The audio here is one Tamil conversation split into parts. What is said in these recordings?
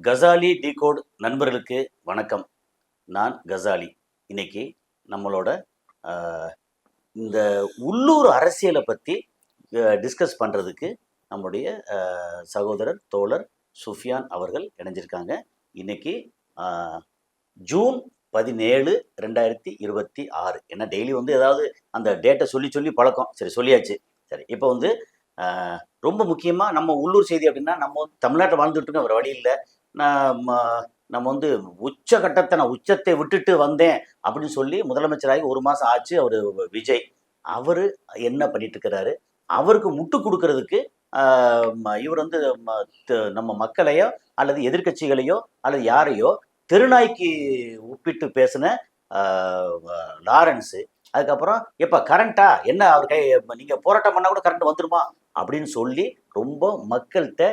கசாலி டிகோட் நண்பர்களுக்கு வணக்கம். நான் கசாலி. இன்னைக்கு நம்மளோட இந்த உள்ளூர் அரசியலை பற்றி டிஸ்கஸ் பண்ணுறதுக்கு நம்முடைய சகோதரர் தோழர் சுஃபியான் அவர்கள் இணைஞ்சிருக்காங்க. இன்னைக்கு ஜூன் 17, 2026. ஏன்னா டெய்லி ஏதாவது அந்த டேட்டை சொல்லி பழக்கம். சரி, சொல்லியாச்சு. சரி, இப்போ ரொம்ப முக்கியமாக நம்ம உள்ளூர் செய்தி அப்படின்னா, நம்ம தமிழ்நாட்டில் வாழ்ந்துட்டு இருக்கோம், வேறு வழி இல்லை. நம்ம உச்சகட்டத்தை நான் உச்சத்தை விட்டுட்டு வந்தேன் அப்படின்னு சொல்லி முதலமைச்சராகி 1 மாதம் ஆச்சு. அவர் விஜய் அவர் என்ன பண்ணிட்டு இருக்கிறாரு? அவருக்கு முட்டு கொடுக்கறதுக்கு இவர் நம்ம மக்களையோ அல்லது எதிர்கட்சிகளையோ அல்லது யாரையோ தெருநாய்க்கு ஒப்பிட்டு பேசின லாரன்ஸு. அதுக்கப்புறம் எப்போ கரண்ட்டா என்ன அவர் நீங்கள் போராட்டம் பண்ணால் கூட கரண்ட் வந்துருமா அப்படின்னு சொல்லி ரொம்ப மக்கள்கிட்ட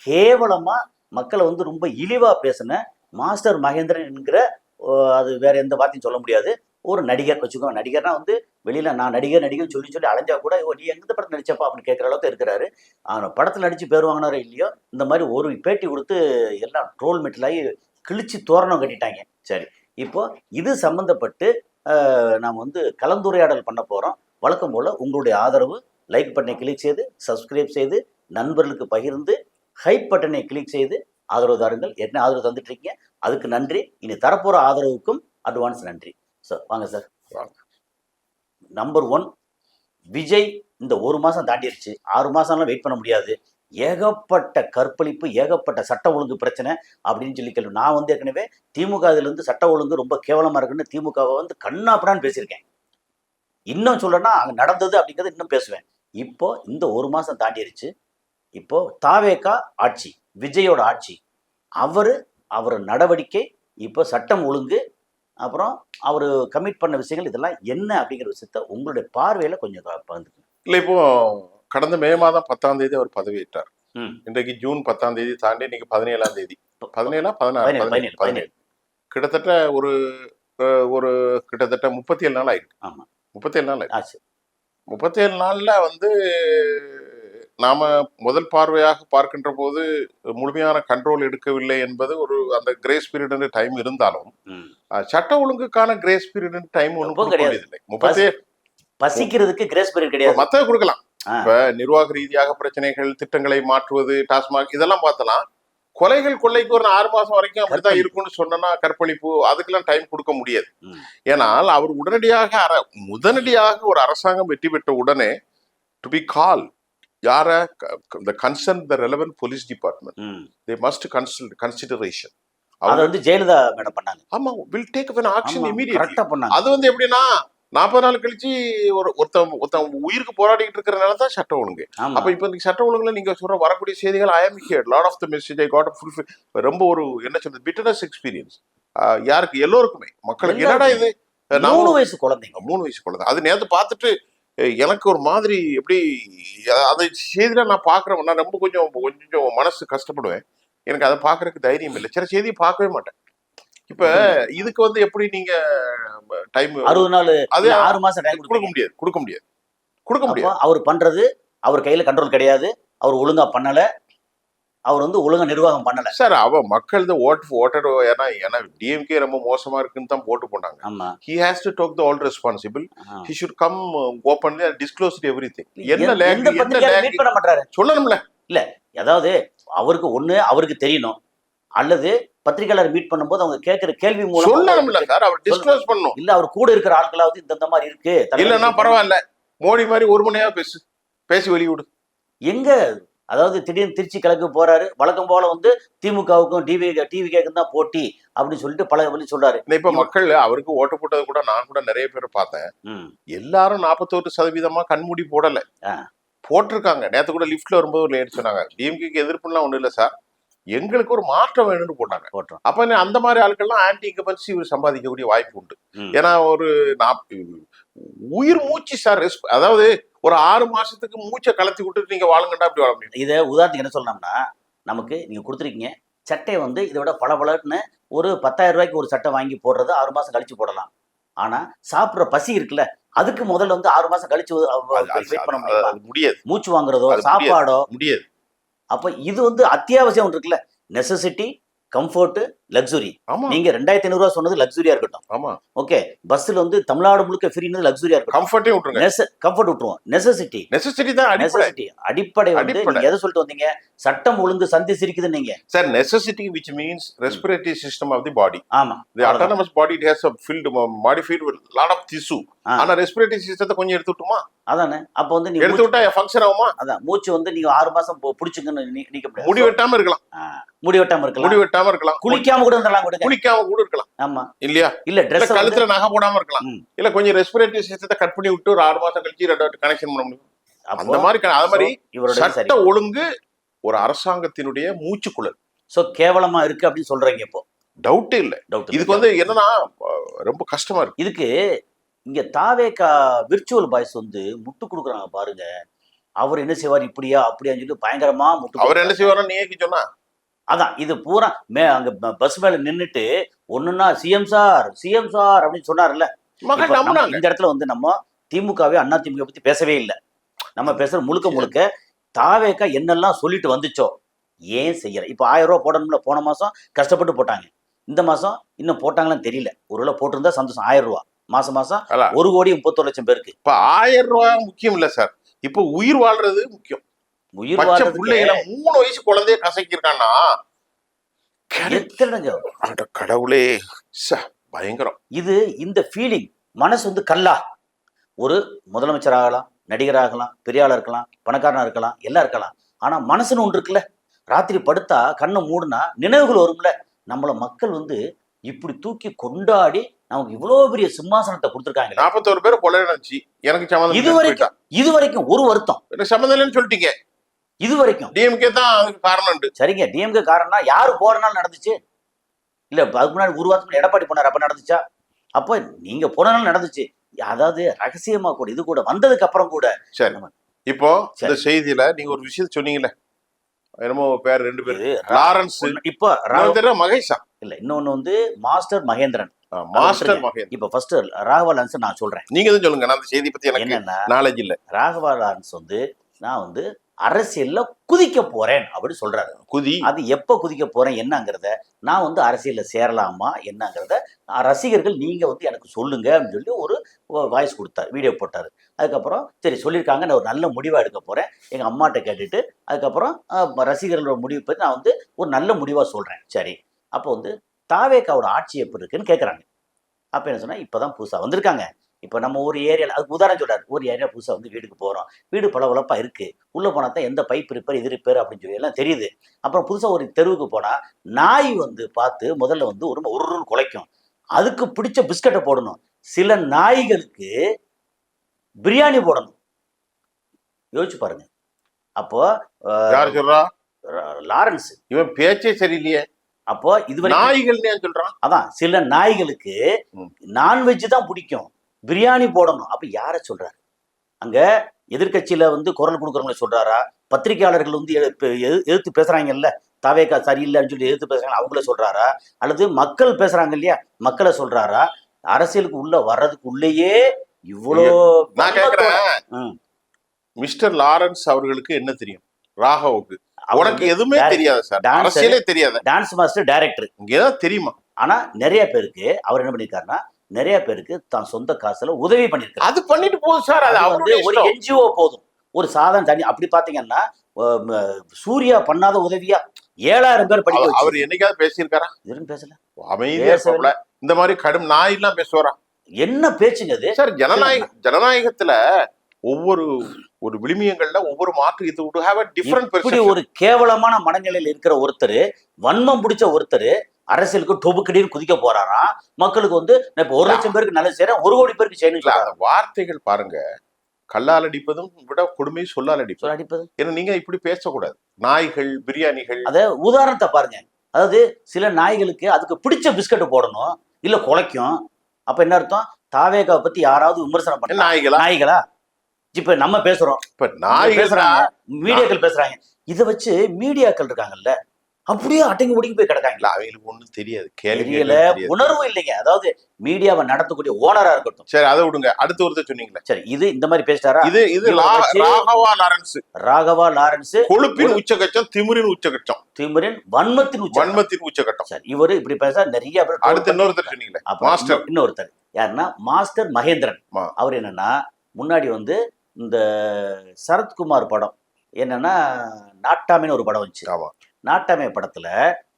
கேவலமாக மக்களை ரொம்ப இழிவாக பேசின மாஸ்டர் மகேந்திரன் என்கிற, அது வேற எந்த வார்த்தையும் சொல்ல முடியாது, ஒரு நடிகர் வச்சுக்கோங்க. நடிகர்னா வெளியில் நான் நடிகர்னு சொல்லி அலைஞ்சா கூட நீ எந்த படத்தில் நடிச்சப்பா அப்படின்னு கேட்குற அளவுக்கு இருக்கிறாரு. ஆனால் படத்தில் நடித்து பேர் வாங்கினாரோ இல்லையோ, இந்த மாதிரி ஒரு பேட்டி கொடுத்து எல்லாம் ட்ரோல் மெட்டலாகி கிழிச்சு தோரணம் கட்டிட்டாங்க. சரி, இப்போ இது சம்மந்தப்பட்டு நாம் கலந்துரையாடல் பண்ண போகிறோம். வழக்கம் போல் உங்களுடைய ஆதரவு, லைக் பட்டனை கிளிக் செய்து சப்ஸ்கிரைப் செய்து நண்பர்களுக்கு பகிர்ந்து ஹைப் பட்டனை கிளிக் செய்து ஆதரவு தாருங்கள். என்ன ஆதரவு தந்துட்டு இருக்கீங்க, அதுக்கு நன்றி. இனி தரப்போகிற ஆதரவுக்கும் அட்வான்ஸ் நன்றி. சார் வாங்க சார். நம்பர் 1, விஜய் இந்த 1 மாதம் தாண்டிடுச்சு. 6 மாதம்லாம் வெயிட் பண்ண முடியாது. ஏகப்பட்ட கற்பழிப்பு, ஏகப்பட்ட சட்ட ஒழுங்கு பிரச்சனை அப்படின்னு சொல்லி கேள்வி. நான் ஏற்கனவே திமுக இதுலேருந்து சட்ட ஒழுங்கு ரொம்ப கேவலமாக இருக்குன்னு திமுகவை கண்ணாப்படான்னு பேசியிருக்கேன். இன்னும் சொல்லனா அங்கே நடந்தது அப்படிங்கிறது இன்னும் பேசுவேன். இப்போ இந்த 1 மாதம் தாண்டிடுச்சு. இப்போ தாவேகா ஆட்சி, விஜயோட ஆட்சி, அவர் நடவடிக்கை, இப்போ சட்டம் ஒழுங்கு, அப்புறம் அவர் கமிட் பண்ண விஷயங்கள், இதெல்லாம் என்ன அப்படிங்கிற விஷயத்த உங்களுடைய பார்வையில கொஞ்சம் பகிர்ந்துக்கணும். இல்லை, இப்போ கடந்த மே மாதம் 10ஆம் தேதி அவர் பதவியேற்றார். இன்றைக்கு ஜூன் 10ஆம் தேதி தாண்டி இன்னைக்கு 17ஆம் தேதி, 17 கிட்டத்தட்ட ஒரு கிட்டத்தட்ட 37 நாள் ஆயிருக்கு. ஆமா, 37 நாள் ஆச்சு. 37 நாள்ல நாம முதல் பார்வையாக பார்க்கின்ற போது முழுமையான கண்ட்ரோல் எடுக்கவில்லை என்பது அந்த கிரேஸ் பீரியட் டைம் இருந்தாலும், சட்ட ஒழுங்குக்கான கிரேஸ் பீரியட் டைம் ஒன்றும் கிடையாது. பசிக்கிறதுக்கு கிரேஸ் பீரியட் கிடையாது. மத்த கொடுக்கலாம். இப்ப நிர்வாக ரீதியாக பிரச்சனைகள், திட்டங்களை மாற்றுவது, டாஸ்மாக் இதெல்லாம் பார்த்தலாம். கொலைகள் கொள்ளைக்கு ஒரு 6 மாசம் வரைக்கும் அப்படிதான் இருக்கும்னு சொன்னா, கற்பழிப்பு அதுக்கெல்லாம் டைம் கொடுக்க முடியாது. ஏனால் அவர் முதனடியாக ஒரு அரசாங்கம் வெற்றி பெற்ற உடனே டு பி கால் யார the concern the relevant police department, they must consideration. அது ஜெயலலிதா மேடம் பண்ணாங்க. ஆமா, will take an action immediately. கரெக்ட்டா பண்ணாங்க. அது எப்படின்னா 40 நாள் கழிச்சு ஒருத்தன் உயிருக்கு போராடிட்டு இருக்கிறனால தான் சட்டம் ஒழுங்கு. அப்ப இப்ப இந்த சட்ட ஒழுங்குல நீங்க சொல்ற வரக்கூடிய செய்திகள் I am here, lot of the message I got fulfill. ரொம்ப ஒரு என்ன சொல்றது bitterness experience. யாருக்கு எல்லோருக்குமே, மக்களுக்கு என்னடா இது 3 வயசு குழந்தைங்க, 3 வயசு குழந்தை. அது நேத்து பார்த்துட்டு எனக்கு ஒரு மாதிரி எப்படி அந்த செய்தியில நான் பாக்குறேன், நான் ரொம்ப கொஞ்சம் மனசு கஷ்டப்படுவேன். எனக்கு அதை பாக்குறதுக்கு தைரியம் இல்லை. சில செய்தியை பார்க்கவே மாட்டேன். இப்ப இதுக்கு எப்படி நீங்க டைம் 60 நாள், அது 6 மாசம் டைம் கொடுக்க முடியாது. அவர் பண்றது, அவர் கையில கண்ட்ரோல் கிடையாது. அவர் ஒழுங்கா பண்ணல, அவர் ஒழுங்கா நிர்வாகம் பண்ணல சார். மக்கள் ஓட்டர் ஏன்னா டிஎம்கே ரொம்ப மோசமா இருக்குன்னு தான் போட்டு போனாங்க. he has to take the all responsible. he should come openly and disclose everything. Meet பண்ண மாட்டாரு, சொல்லணும்ல. இல்ல, அதாவது அவருக்கு தெரியணும், அல்லது பத்திரிகையாளர் மீட் பண்ணும்போது அவங்க கேட்கிற கேள்வி மூலம் சொல்லணும்ல சார். அவர் டிஸ்க்ளோஸ் பண்ணணும். இல்ல, அவர் கூட இருக்கிற ஆட்களாவது இந்த மாதிரி இருக்கு, இல்லன்னா பரவாயில்ல, மோடி மாதிரி 1 மணி நேரம் பேசி வெளியிடு. எங்க அதாவது திடீர்னு திருச்சி கிழக்கு போறாரு, வழக்கம் போல திமுகவுக்கும் டிவிகேக்கும் தான் போட்டி அப்படின்னு சொல்லிட்டு பல வழி சொல்றாரு. இப்ப மக்கள் அவருக்கு ஓட்டு போட்டது கூட நான் கூட நிறைய பேர் பார்த்தேன். எல்லாரும் 41% கண்மூடி போடல, போட்டிருக்காங்க. நேத்து கூட லிப்ட்ல வரும்போது ஒரு லேட் சொன்னாங்க, டிஎம்கேக்கு எதிர்ப்புலாம் ஒண்ணும் இல்லை சார், எங்களுக்கு ஒரு மாற்றம் வேணும்னு போட்டாங்க. அப்ப அந்த மாதிரி ஆட்கள்லாம் ஆன்டி இன்கம்பன்சி சம்பாதிக்கக்கூடிய வாய்ப்பு உண்டு. ஏன்னா உயிர் மூச்சு சார். அதாவது ஒரு 6 மாசத்துக்கு மூச்சை கலத்தி விட்டு நீங்க வாழுங்கண்டா அப்படி வாழ முடியும். இதை உதாரணத்துக்கு என்ன சொல்லணும்னா, நமக்கு நீங்க கொடுத்துருக்கீங்க சட்டை இதை விட பளபளன்னு ஒரு 10,000 ரூபாய்க்கு ஒரு சட்டை வாங்கி போடுறது 6 மாசம் கழிச்சு போடலாம். ஆனா சாப்பிட்ற பசி இருக்குல்ல, அதுக்கு முதல்ல 6 மாசம் கழிச்சு வெயிட் பண்ண முடியாது. மூச்சு வாங்குறதோ சாப்பாடோ முடியாது. அப்ப இது அத்தியாவசியம் ஒன்று இருக்குல்ல, நெசசிட்டி கம்ஃபர்ட், லக்ஸுரி. ஆமா நீங்க 2500 ரூபா சொன்னது லக்ஸுரியா இருக்கட்டும். ஆமா ஓகே, பஸ்ல வந்து தமிழ்நாடு முழுக்க ஃப்ரீனது லக்ஸுரியா இருக்கட்டும். கம்ஃபர்ட்டே விட்டுருங்க. கம்ஃபர்ட் விட்டுருவோம். நெசசிட்டி நெசசிட்டி தான் அடிப்படை. நெசசிட்டி அடிப்படை வந்து அடிப்படை. நீங்க எதை சொல்லிட்டு வந்தீங்க? சட்டம் ஒழுங்கு சந்தி சிரிக்குது நீங்க. Sir necessity which means respiratory system of the body. ஆமா, The autonomous body it has a filled modified with lot of tissue. ஆனா ரெஸ்பிரேட்டரி சிஸ்டத்தை கொஞ்சம் எடுத்து விட்டுமா? அதானே. அப்ப வந்து நீ எடுத்து விட்டா ஃபங்க்ஷன் ஆகுமா? அதான் மூச்சு வந்து நீங்க 6 மாசம் புடிச்சுங்கன்னு நீக்க முடியாது. முடி வெட்டாம இருக்கலாம். முடி வெட்டாம இருக்கலாம். முடி வெட்டாம இருக்கலாம். குளிக்காம கூட இருந்தலாம் கூட. குளிக்காம கூட இருக்கலாம். ஆமா இல்லையா? இல்ல இல்ல Dress கழுத்துல நகை போடாம இருக்கலாம். ம். இல்ல கொஞ்சம் ரெஸ்பிரேட்டரி சிஸ்டத்தை கட் பண்ணி விட்டு ஒரு 6 மாசம் கழிச்சு கனெக்ஷன் பண்ண முடியும். அந்த மாதிரி அது மாதிரி இவரோட சரி. சட்ட ஒழுங்கு ஒரு அரசாங்கத்தினுடைய மூச்சுக்குழல். சோ கேவலமா இருக்கு அப்படின்னு சொல்றீங்க இப்போ. டவுட்டே இல்ல. டவுட் இதுக்கு வந்து என்னன்னா ரொம்ப கஷ்டமா இருக்கு. இதுக்கு இங்க தாவேகா விர்ச்சுவல் பாய்ஸ் வந்து முட்டு கொடுக்குறாங்க பாருங்க. அவர் என்ன செய்வார் இப்படியா அப்படியான்னு சொல்லி பயங்கரமா முட்டு அவர் என்ன செய்வாரோ நீ சொன்னா அதான் இது பூரா அங்க பஸ் மேல நின்னுட்டு ஒண்ணுன்னா சிஎம் சார் அப்படின்னு சொன்னார்ல. மக்கள் இப்ப நம்ம நம்பினாங்க. இந்த இடத்துல வந்து நம்ம திமுகவே அண்ணா திமுக பத்தி பேசவே இல்லை. நம்ம பேசுற முழுக்க தாவேகா என்னெல்லாம் சொல்லிட்டு வந்துச்சோ ஏன் செய்யற. இப்ப 1000 ரூபாய் போடணும்ல, போன மாசம் கஷ்டப்பட்டு போட்டாங்க. இந்த மாசம் இன்னும் போட்டாங்களான்னு தெரியல. ஒருவேளை போட்டிருந்தா சந்தோஷம். 1000 ரூபாய் மாசம் 1,31,00,000 பேருக்கு. இப்ப 1000 ரூபாய் முக்கியம் இல்ல சார். இப்ப உயிர் வாழ்றது முக்கியம். உயிர் பச்சை வாழ்றதுக்கு பிள்ளைகளை 3 வயசு குழந்தைய கசக்கிருக்கான்னா எத்தனைங்க அட கடவுளே பயங்கரம். இது. இந்த ஃபீலிங் மனசு வந்து கல்லா. ஒரு முதலமைச்சர் ஆகலாம், நடிகர் ஆகலாம், பெரிய ஆளா இருக்கலாம், பணக்காரனா இருக்கலாம், எல்லாம் இருக்கலாம். ஆனா மனசுன்னு ஒன்று இருக்குல்ல. ராத்திரி படுத்தா கண்ணை மூடுனா நினைவுகள் வரும்ல. நம்மள மக்கள் வந்து இப்படி தூக்கி கொண்டாடி நமக்கு இவ்வளவு பெரிய சிம்மாசனத்தை கொடுத்துருக்காங்க. 41 பேர் கொலை நடந்துச்சு. எனக்கு சம்மந்தம் இது வரைக்கும் ஒரு வருத்தம். எனக்கு சம்மந்தம் இல்லைன்னு சொல்லிட்டீங்க. இது வரைக்கும் டிஎம்கே தான் அதுக்கு காரணம். சரிங்க, டிஎம்கே காரணம்னா யாரு போறனால நடந்துச்சு இல்ல? அதுக்கு முன்னாடி ஒரு வாரத்துக்கு எடப்பாடி போனார், அப்ப நடந்துச்சா? அப்ப நீங்க போனாலும் நடந்துச்சு. அதாவது ரகசியமா கூட இது கூட வந்ததுக்கு அப்புறம் கூட. சரி, இப்போ இந்த செய்தியில நீங்க ஒரு விஷயம் சொன்னீங்கல்ல, என்னமோ பேர் 2 பேரு லாரன்ஸ், இப்ப மகேஷா இல்ல, இன்னொன்னு வந்து மாஸ்டர் மகேந்திரன். மாஸ்டர் மகேந்திரன். இப்ப ஃபர்ஸ்ட் ராகவா லாரன்ஸ் நான் சொல்றேன். நீங்க தான் சொல்லுங்க. நான் அந்த செய்தி பத்தி எனக்கு என்னன்னா, நாலேஜ் இல்ல. ராகவா லாரன்ஸ் வந்து நான் வந்து அரசியல்ல குதிக்க போறேன் அப்படின்னு சொல்றாரு. அது எப்ப குதிக்க போறேன் என்னங்கிறத, நான் வந்து அரசியல்ல சேரலாமா என்னங்கிறத ரசிகர்கள் நீங்க வந்து எனக்கு சொல்லுங்க அப்படின்னு சொல்லி ஒரு வாய்ஸ் கொடுத்தாரு, வீடியோ போட்டாரு. அதுக்கப்புறம் சரி சொல்லியிருக்காங்க, நான் ஒரு நல்ல முடிவா எடுக்க போறேன், எங்க அம்மாட்ட கேட்டுட்டு அதுக்கப்புறம் ரசிகர்களோட முடிவு பற்றி நான் வந்து ஒரு நல்ல முடிவா சொல்றேன். சரி, அப்போ வந்து தாவேகாவோட ஆட்சி எப்படி இருக்குன்னு கேட்குறாங்க. அப்போ என்ன சொன்னா, இப்போதான் புதுசா வந்திருக்காங்க. இப்போ நம்ம ஒரு ஏரியாவில், அதுக்கு உதாரணம் சொல்றாரு, ஒரு ஏரியா புதுசாக வந்து வீட்டுக்கு போகிறோம், வீடு பளபளப்பாக இருக்குது, உள்ளே போனால் தான் எந்த பைப் ரிப்பேர் இது ரிப்பேர் அப்படின்னு சொல்லி எல்லாம் தெரியுது. அப்புறம் புதுசாக ஒரு தெருவுக்கு போனால் நாய் வந்து பார்த்து முதல்ல வந்து ஒரு குலைக்கும், அதுக்கு பிடிச்ச பிஸ்கட்டை போடணும். சில நாய்களுக்கு பிரியாணி போடணும். யோசிச்சு பாருங்க. அப்போ லாரன்ஸ் இவன் பேச்சே சரியில்லையே. அப்போ இது நாய்கள் சொல்றான். அதான் சில நாய்களுக்கு நான்வெஜ் தான் பிடிக்கும், பிரியாணி போடணும். அப்ப யார சொல்றாரு? அங்க எதிர்கட்சியில வந்து குரல் கொடுக்குறவங்களை சொல்றாரா? பத்திரிகையாளர்கள் வந்து எதிர்த்து பேசுறாங்கல்ல, தாவேகா சரியில்லைன்னு சொல்லி எதிர்த்து பேசுறாங்க, அவங்கள சொல்றாரா? அல்லது மக்கள் பேசுறாங்க இல்லையா, மக்களை சொல்றாரா? அரசியலுக்கு உள்ள வர்றதுக்கு உள்ளேயே இவ்வளோ. நான் கேக்குறேன், மிஸ்டர் லாரன்ஸ் அவர்களுக்கு என்ன தெரியும்? ராகவுக்கு உனக்கு எதுவுமே தெரியாது சார், அரசியலே தெரியாது. டான்ஸ் மாஸ்டர், டைரக்டர், இங்கதான் தெரியுமா? ஆனா நிறைய பேருக்கு அவர் என்ன பண்ணிருக்காருன்னா, நிறைய பேருக்கு தான் சொந்த காசுல உதவி பண்ணிருக்காரு. அது பண்ணிட்டு போதும் சார். அது வந்து ஒரு என்ஜிஓ போதும், ஒரு சாதாரண தனி. அப்படி பாத்தீங்கன்னா சூர்யா பண்ணாத உதவியா 7000 பேர் படிக்க. அவர் என்னைக்காவது பேசியிருக்காரா? எதுவும் பேசல, அமைதியா சொல்ல. இந்த மாதிரி கடும் நாய் எல்லாம் பேசுவாரா? என்ன பேச்சுங்க அது சார்? ஜனநாயகத்துல ஒவ்வொரு ஒரு விளிமியங்கள்ல ஒவ்வொரு மாற்று இது இப்படி ஒரு கேவலமான மனநிலையில் இருக்கிற ஒருத்தர், வன்மம் பிடிச்ச ஒருத்தர் அரசியலுக்கு டொபுக்கடின்னு குதிக்க போறாராம். மக்களுக்கு வந்து இப்ப 1 லட்சம் பேருக்கு நல்லது செய்யறேன், 1 கோடி பேருக்கு செய்யணும். வார்த்தைகள் பாருங்க, கல்லால் அடிப்பதும் விட கொடுமை சொல்லால் அடிப்பது. ஏன்னா நீங்க இப்படி பேசக்கூடாது. நாய்கள், பிரியாணிகள், அத உதாரணத்தை பாருங்க. அதாவது சில நாய்களுக்கு அதுக்கு பிடிச்ச பிஸ்கட் போடணும், இல்ல குலைக்கும். அப்ப என்ன அர்த்தம்? தாவேகாவை பத்தி யாராவது விமர்சனம் பண்ண நாய்களா? இப்ப நம்ம பேசுறோம், இப்ப நாய் பேசுறாங்க, மீடியாக்கள் பேசுறாங்க. இதை வச்சு மீடியாக்கள் இருக்காங்கல்ல, அப்படியே அடங்கி ஒடுங்கி போய் கிடக்காங்களா? இல்ல அவங்களுக்கு ஒண்ணும் தெரியாது, கேள்வி தெரியல, கேட்கவே தெரியாது. உணர்வு இல்லைங்க. அதாவது மீடியாவை நடத்தக்கூடிய ஓனரா இருக்கட்டும். சரி, அதை விடுங்க. அடுத்து ஒருத்தர் சொன்னீங்களே, சரி, இது இந்த மாதிரி பேசிட்டாரா? இது இவரை வச்சு ராகவா லாரன்ஸ். ராகவா லாரன்ஸ் கொழுப்பின் உச்சகட்டம், திமிரின் உச்சகட்டம், திமிரின் வன்மத்தின் உச்சம். வன்மத்தின் உச்சகட்டம். சரி, இவரு இப்படி பேச நிறைய பேர் அடுத்து இன்னொருத்தர் சொன்னீங்களே, அப்புறம் மாஸ்டர். இன்னொருத்தர் யாருன்னா மாஸ்டர் மகேந்திரன். ஆ. அவர் என்னன்னா முன்னாடி வந்து இந்த சரத்குமார் படம் என்னன்னா நாட்டாமைன்னு ஒரு படம் வந்துச்சு. ஆமா. நாட்டாமை படத்துல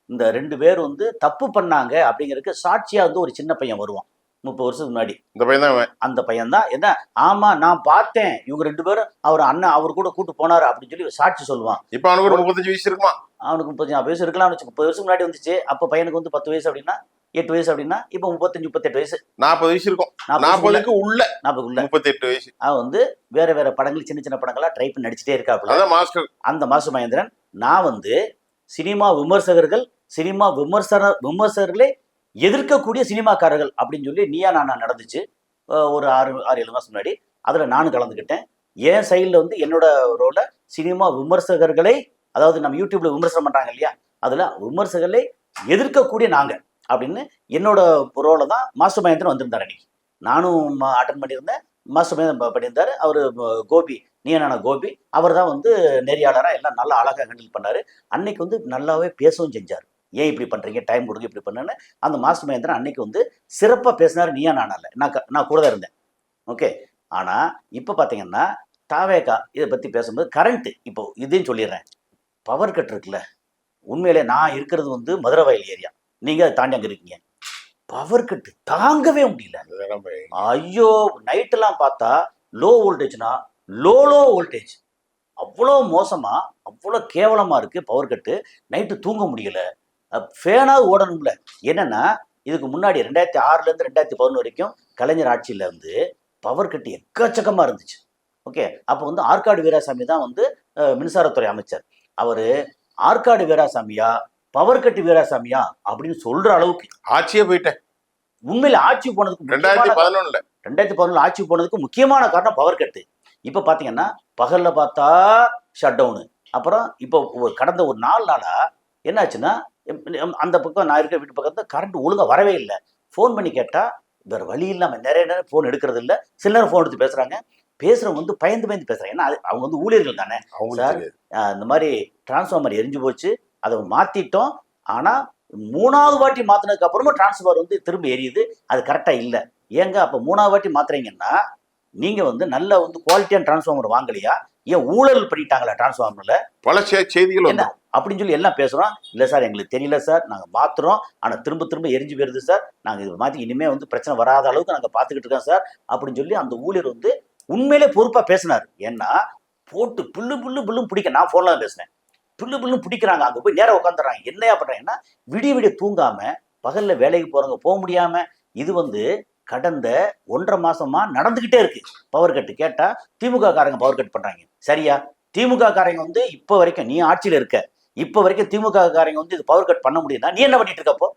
இந்த 2 பேர் வந்து தப்பு பண்ணாங்க அப்படிங்கிறதுக்கு சாட்சியா வந்து ஒரு சின்ன பையன் வருவான் 30 வருஷத்துக்கு முன்னாடி. இந்த பையன் தான் அவன். அந்த பையன் தான் என்ன, ஆமா நான் பார்த்தேன், இவங்க 2 பேரும் அவர் அண்ணன் அவர் கூட கூட்டு போனாரு அப்படின்னு சொல்லி சாட்சி சொல்லுவான். இப்ப அவனுக்கு ஒரு 35 வயசு இருக்குமா? அவனுக்கு 35 வயசு இருக்கலாம். 30 வருஷத்துக்கு முன்னாடி வந்துச்சு. அப்ப பையனுக்கு வந்து 10 வயசு அப்படின்னா 8 வயசு அப்படின்னா இப்ப 35 38 வயசு 40 வயசு இருக்கும். 40 40க்கு உள்ள 40க்குள்ள 38 வயசு. அவன் வந்து வேற வேற படங்கள் சின்ன சின்ன படங்களா ட்ரை பண்ணி நடிச்சுட்டே இருக்காப்புல. அதான் மாஸ்டர். அந்த மாஸ்டர் மகேந்திரன். நான் வந்து சினிமா விமர்சகர்களே எதிர்க்கக்கூடிய சினிமாக்காரர்கள் அப்படின்னு சொல்லி நீயா நானா நடந்துச்சு ஒரு 6-7 மாசம் முன்னாடி. அதுல நானும் கலந்துக்கிட்டேன். என் சைட்ல வந்து என்னோட ரோல சினிமா விமர்சகர்களை, அதாவது நம்ம யூடியூப்ல விமர்சனம் பண்றாங்க இல்லையா, அதுல விமர்சகர்களை எதிர்க்கக்கூடிய நாங்க அப்படின்னு என்னோட ரோல தான் மாஸ்டர் மகேந்திரன் வந்திருந்தாரு. அன்னைக்கு நானும் அட்டன் பண்ணியிருந்தேன், மாஸ்டர் மகேந்திரன் பண்ணியிருந்தாரு. அவரு கோபி, நீனான கோபி, அவர் தான் வந்து நெறியாளராக எல்லாம் நல்லா அழகாக ஹேண்டில் பண்ணாரு. அன்னைக்கு வந்து நல்லாவே பேசவும் செஞ்சார். ஏன் இப்படி பண்றீங்க, டைம் கொடுங்க, இப்படி பண்ணுன்னு அந்த மாஸ்டர் மகேந்திரன் அன்னைக்கு வந்து சிறப்பாக பேசினாரு. நீயா நானால நான் கூட தான் இருந்தேன். ஓகே. ஆனா இப்ப பாத்தீங்கன்னா தாவேகா இதை பத்தி பேசும்போது கரண்ட் இப்போ இதையும் சொல்லிடுறேன். பவர் கட் இருக்குல்ல, உண்மையிலே நான் இருக்கிறது வந்து மதுரை வயல் ஏரியா, நீங்க அதை தாண்டி அங்க இருக்கீங்க. பவர் கட்டு தாங்கவே முடியல. ஐயோ, நைட்டெல்லாம் பார்த்தா லோ வோல்டேஜ்னா லோ வோல்டேஜ், அவ்வளோ மோசமா அவ்வளோ கேவலமா இருக்கு பவர் கட்டு. நைட்டு தூங்க முடியல, ஃபேனாவது ஓடணும்ல. என்னன்னா இதுக்கு முன்னாடி 2006லேருந்து 2011 வரைக்கும் கலைஞர் ஆட்சியில் வந்து பவர் கட்டு எக்கச்சக்கமா இருந்துச்சு. ஓகே. அப்போ வந்து ஆற்காடு வீராசாமி தான் வந்து மின்சாரத்துறை அமைச்சர். அவரு ஆற்காடு வீராசாமியா பவர் கட்டு வீராசாமியா அப்படின்னு சொல்ற அளவுக்கு ஆட்சியே போயிட்டேன். உண்மையில ஆட்சி போனதுக்கு 2011 ஆட்சி போனதுக்கு முக்கியமான காரணம் பவர் கட்டு. இப்ப பாத்தீங்கன்னா பகல்ல பார்த்தா ஷட் டவுனு. அப்புறம் இப்போ கடந்த ஒரு 4 நாளா என்னாச்சுன்னா அந்த பக்கம் நான் இருக்க வீட்டு பக்கத்துல கரண்ட் ஒழுங்கா வரவே இல்லை. ஃபோன் பண்ணி கேட்டா வேற வழி இல்லாம நிறைய நேரம் ஃபோன் எடுக்கிறது இல்லை. சில நேரம் ஃபோன் எடுத்து பேசுறாங்க. பேசுறவங்க வந்து பயந்து பேசுறாங்க. ஏன்னா அவங்க வந்து ஊழியர்கள் தானே. சார் இந்த மாதிரி டிரான்ஸ்ஃபார்மர் எரிஞ்சு போச்சு, அதை மாத்திட்டோம். ஆனா 3வது வாட்டி மாத்தினதுக்கு அப்புறமா டிரான்ஸ்ஃபார்மர் வந்து திரும்ப எரியுது, அது கரெக்டா இல்லை. ஏங்க அப்ப 3வது வாட்டி மாத்துறீங்கன்னா நீங்க வந்து நல்ல வந்து குவாலிட்டியான டிரான்ஸ்ஃபார்மர் வாங்கலையா, ஏன் ஊழல் பண்ணிட்டாங்களா டிரான்ஸ்ஃபார்மர்ல? பல செய்திகள் என்ன அப்படின்னு சொல்லி எல்லாம் பேசுறோம். இல்லை சார் எங்களுக்கு தெரியல சார், நாங்கள் மாத்துறோம், ஆனால் திரும்ப எரிஞ்சு போயிருது சார், நாங்கள் இது மாற்றி இனிமேல் வந்து பிரச்சனை வராத அளவுக்கு நாங்கள் பார்த்துக்கிட்டு இருக்கோம் சார் அப்படின்னு சொல்லி அந்த ஊழியர் வந்து உண்மையிலே பொறுப்பாக பேசினார். ஏன்னா போட்டு புல்லும் பிடிக்க, நான் ஃபோனில் தான் பேசினேன், புல்லும் பிடிக்கிறாங்க. அங்கே போய் நேரம் உட்காந்துறாங்க. என்னையா பண்ணுறாங்கன்னா விடிய தூங்காம பகல்ல வேலைக்கு போறவங்க போக முடியாம இது வந்து கடந்த 1.5 மாசமா நடந்துகிட்டே இருக்கு பவர் கட்டு. கேட்டா திமுக காரங்க பவர் கட் பண்றாங்க. சரியா? திமுக காரங்க வந்து இப்ப வரைக்கும், நீ ஆட்சியில இருக்க, இப்ப வரைக்கும் திமுக காரங்க வந்து இது பவர் கட் பண்ண முடியுதா? நீ என்ன பண்ணிட்டு இருக்கப்போ?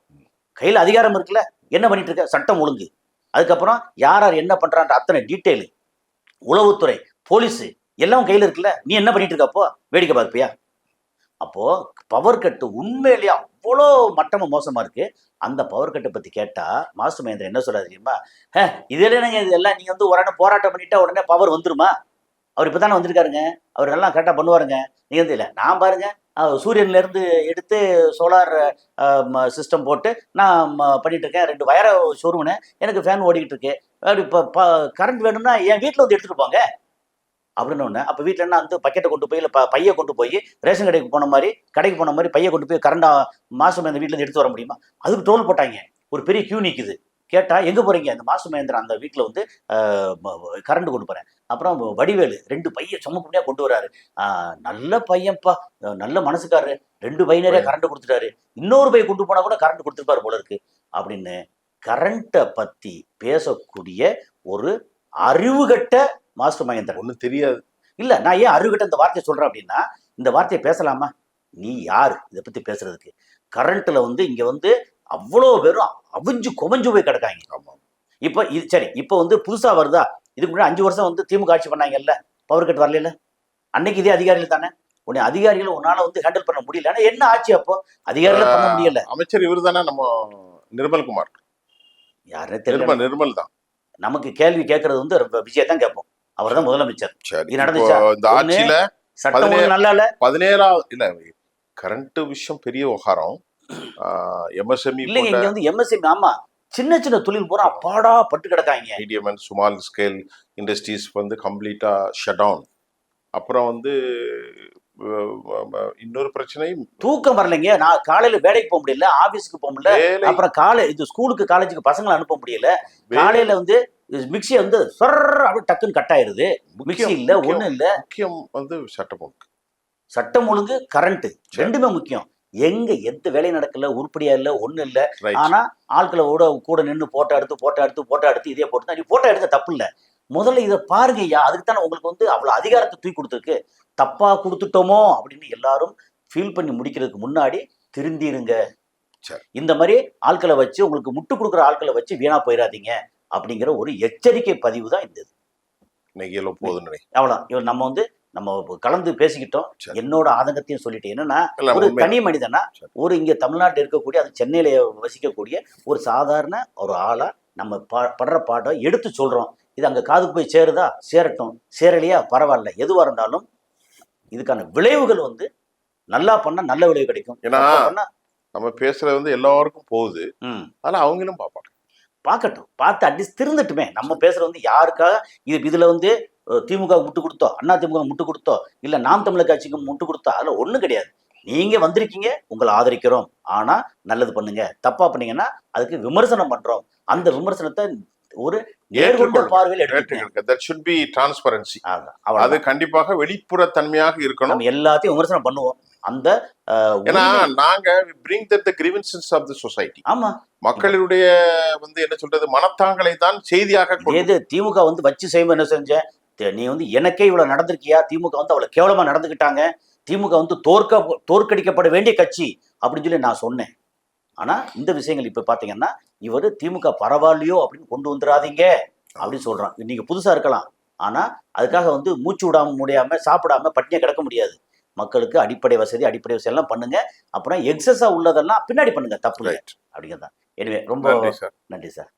கையில அதிகாரம் இருக்குல்ல, என்ன பண்ணிட்டு இருக்க? சட்டம் ஒழுங்கு, அதுக்கப்புறம் யார் என்ன பண்றான்ற அத்தனை டீட்டெயில், உளவுத்துறை, போலீஸ் எல்லாம் கையில இருக்குல்ல, நீ என்ன பண்ணிட்டு இருக்கப்போ? வேடிக்கை பார்ப்பியா? அப்போ பவர் கட்டு உண்மையிலேயே அவ்வளோ மட்டமா மோசமா இருக்கு. அந்த பவர் கட்டை பத்தி கேட்டா மாஸ்டர் மகேந்திரன் என்ன சொல்றாரு தெரியுமா? இதெல்லாம் நீங்க வந்து உடனே போராட்டம் பண்ணிட்டா உடனே பவர் வந்துருமா? அவர் இப்பதானே வந்திருக்காருங்க, அவர் எல்லாம் கரெக்டா பண்ணுவாருங்க. நீங்க வந்து இல்லை, நான் பாருங்க சூரியன்ல இருந்து எடுத்து சோலார் சிஸ்டம் போட்டு நான் பண்ணிட்டு இருக்கேன். 2 வயர ஷோரூம்னு எனக்கு ஃபேன் ஓடிக்கிட்டு இருக்கு. அப்படி இப்போ கரண்ட் வேணும்னா என் வீட்டில் வந்து எடுத்துட்டு போங்க அப்படின்னு ஒன்று. அப்போ வீட்டில் என்ன வந்து பக்கெட்டை கொண்டு போய் இல்லை பையை கொண்டு போய் ரேஷன் கடைக்கு போன மாதிரி பையை கொண்டு போய் கரண்டா மாசம் இந்த வீட்டில் இருந்து எடுத்து வர முடியுமா? அதுக்கு டோல் போட்டாங்க. ஒரு பெரிய கியூ நிற்குது. கேட்டா எங்க போறீங்க? அந்த மாஸ்டர் மகேந்திரன் அந்த வீட்டில் வந்து கரண்ட் கொண்டு போறேன். அப்புறம் வடிவேலு 2 பையை சுமக்குடியா கொண்டு வராரு. நல்ல பையன்ப்பா, நல்ல மனசுக்காரரு, 2 பை நிறைய கரண்ட் கொடுத்துட்டாரு, இன்னொரு பை கொண்டு போனா கூட கரண்ட் கொடுத்துருப்பாரு போல இருக்கு அப்படின்னு கரண்ட்டை பத்தி பேசக்கூடிய ஒரு அறிவுகட்ட மாஸ்டர் மகேந்திரன். ஒன்றும் தெரியாது. இல்ல, நான் ஏன் அறிவுகட்ட இந்த வார்த்தையை சொல்றேன் அப்படின்னா, இந்த வார்த்தையை பேசலாமா? நீ யாரு இதை பத்தி பேசுறதுக்கு? கரண்ட்ல வந்து இங்க வந்து அவ்வளோ பேரும் அவிஞ்சு குமஞ்சு போய் கிடக்காங்க. இப்ப இது சரி, இப்ப வந்து புதுசா வருதா? இதுக்கு முன்னாடி 5 வருஷம் வந்து திமுக ஆட்சி பண்ணாங்கல்ல, பவர் கட் வரல. அன்னைக்கு இதே அதிகாரிகள் தானே, உன்னை அதிகாரிகளை உன்னால வந்து ஹேண்டில் பண்ண முடியல. ஆனா என்ன ஆச்சு அப்போ? அதிகாரிகளை பண்ண முடியல. அமைச்சர் இவர் தானே, நம்ம நிர்மல்குமார். யாருன்னு தெரியல. நிர்மல் தான். நமக்கு கேள்வி கேட்கறது வந்து விஜய் தான் கேட்போம். அவர் தான் முதலமைச்சர். சரி, இது இப்போ நடந்துச்சா? இந்த ஆட்சியில சட்டம் ஒழுங்கு நல்லா இல்ல. 17வது இல்ல கரண்ட் விஷயம் பெரிய விவகாரம். எம்எஸ்எம்இ இல்லைங்க, இங்க வந்து எம்எஸ்எம்இ, ஆமா, சின்ன சின்ன தொழில் பூரா பாடா பட்டு கிடக்காங்க. Medium and small scale industries வந்து கம்ப்ளீட்டா ஷட் டவுன். அப்புறம் வந்து இன்னொரு பிரச்சனை, தூக்கம் வரலைங்க. நான் காலையில வேலைக்கு போக முடியல, ஆபீஸ்க்கு போக முடியல. அப்புறம் இது ஸ்கூலுக்கு காலேஜுக்கு பசங்களை அனுப்ப முடியல. காலையில வந்து மிக்சி வந்து அப்படி டக்குன்னு கட் ஆயிருது. மிக்சி இல்ல, ஒண்ணு இல்ல. முக்கியம் வந்து சட்டம் ஒழுங்கு, கரண்ட், ரெண்டுமே முக்கியம். எங்க எந்த வேலையும் நடக்கல, உருப்படியா இல்ல, ஒண்ணு இல்ல. ஆனா ஆட்களோட கூட நின்று போட்டோ எடுத்து இதே போட்டு நீ போட்டோ எடுக்க தப்பு இல்ல. முதல்ல இதை பாருங்க ஐயா. அதுக்கு தானே உங்களுக்கு வந்து அவ்வளவு அதிகாரத்தை தூக்கி கொடுத்துருக்கு. தப்பா கொடுத்துட்டோமோ அப்படின்னு எல்லாரும் ஃபீல் பண்ணி முடிக்கிறதுக்கு முன்னாடி திருந்திருங்க. இந்த மாதிரி ஆட்களை வச்சு, உங்களுக்கு முட்டு கொடுக்குற ஆட்களை வச்சு வீணா போயிடாதீங்க அப்படிங்கிற ஒரு எச்சரிக்கை பதிவு தான் இந்த இது. அவ்வளவு நம்ம வந்து நம்ம கலந்து பேசிக்கிட்டோம். என்னோட ஆதங்கத்தையும் சொல்லிட்டேன். என்னன்னா, ஒரு தனி மனிதனா, ஒரு இங்க தமிழ்நாட்டில் இருக்கக்கூடிய, அது சென்னையில வசிக்கக்கூடிய ஒரு சாதாரண ஒரு ஆளா நம்ம படுற பாட்டை எடுத்து சொல்றோம். இது அங்க காதுக்கு போய் சேருதா, சேரட்டும். சேரலையா பரவாயில்ல. எதுவா இருந்தாலும் இதுக்கான விளைவுகள் வந்து நல்லா பண்ணா நல்ல விளைவு கிடைக்கும். ஏன்னா நம்ம பேசுறது வந்து எல்லாருக்கும் போகுது. அதனால அவங்களும் பார்க்கட்டும், பார்த்து அட்லீஸ்ட் திருந்தட்டுமே. நம்ம பேசுறது வந்து யாருக்காக இதுல வந்து திமுக முட்டு கொடுத்தோ, அண்ணா திமுக முட்டு கொடுத்தோ, இல்ல நாம் தமிழர் கட்சிக்கு முட்டு கொடுத்தோ, அதுல ஒண்ணும் கிடையாது. நீங்க வந்திருக்கீங்க, உங்களை ஆதரிக்கிறோம். ஆனா நல்லது பண்ணுங்க. தப்பா பண்ணீங்கன்னா அதுக்கு விமர்சனம் பண்றோம். அந்த விமர்சனத்தை ஒரு நேர்கொண்ட பார்வையில் எடுத்துக்கங்க. That should be transparency. அது கண்டிப்பாக வெளிப்புற தன்மையாக இருக்கணும். நம்ம எல்லாத்தையும் விமர்சனம் பண்ணுவோம். அந்த ஏன்னா நாங்க bring that the grievances of the society. ஆமா, மக்களுடைய வந்து என்ன சொல்றது, மனத்தாங்களை தான் செய்தியாக ஏது திமுக வந்து வச்சு செய்யும். என்ன செஞ்ச நீ வந்து எனக்கே இவ்வளவு நடந்திருக்கியா? திமுக வந்து அவ்வளவு கேவலமா நடந்துக்கிட்டாங்க. திமுக வந்து தோற்கடிக்கப்பட வேண்டிய கட்சி அப்படின்னு சொல்லி நான் சொன்னேன். ஆனா இந்த விஷயங்கள் இப்ப பாத்தீங்கன்னா, இவரு திமுக பரவாயில்லையோ அப்படின்னு கொண்டு வந்துடாதீங்க அப்படின்னு சொல்றான். நீங்க புதுசா இருக்கலாம், ஆனா அதுக்காக வந்து மூச்சு விடாம முடியாம சாப்பிடாம பட்டினியா கிடக்க முடியாது. மக்களுக்கு அடிப்படை வசதி எல்லாம் பண்ணுங்க. அப்புறம் எக்ஸஸா உள்ளதெல்லாம் பின்னாடி பண்ணுங்க, தப்பு இல்லை அப்படிங்கிறதான். எனவே ரொம்ப நன்றி சார்.